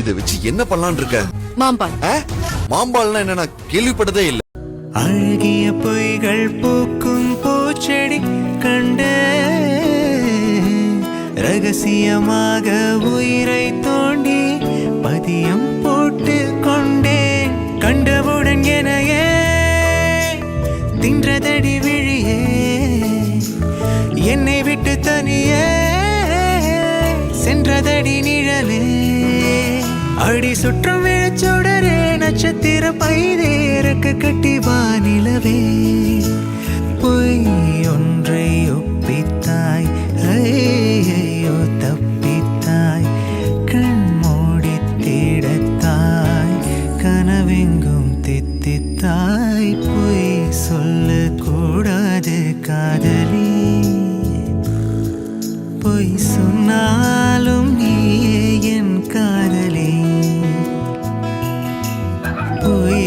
இத வச்சு என்ன பண்ணலாம்னு இருக்க? மாம்பால். மாம்பால்னா என்ன? நான் கேள்விப்பட்டதே இல்ல. அழகிய பொய்கள் பூக்கும் பூச்செடி கண்டு ரகசியமாக உயிரை தோண்டி பதியம் போட்டு கொண்டேன். கண்டவுடன் எனையே தின்றதடி விழியே, என்னை விட்டு தனியே சென்றதடி நிழலே. அடி சுற்றம் விழச்சுடரே நட்சத்திர பைதேரக்கு கட்டி வானிலவே. பொய் ஒன்றை ஒப்பித்தாய், ஐயோ தப்பித்தாய். கண் மூடி தேடத்தாய், கனவெங்கும் தித்தித்தாய். பொய் சொல்ல கூடாது காதலி, பொய் சொன்னாலும் நீயே என் காதலி. பொய்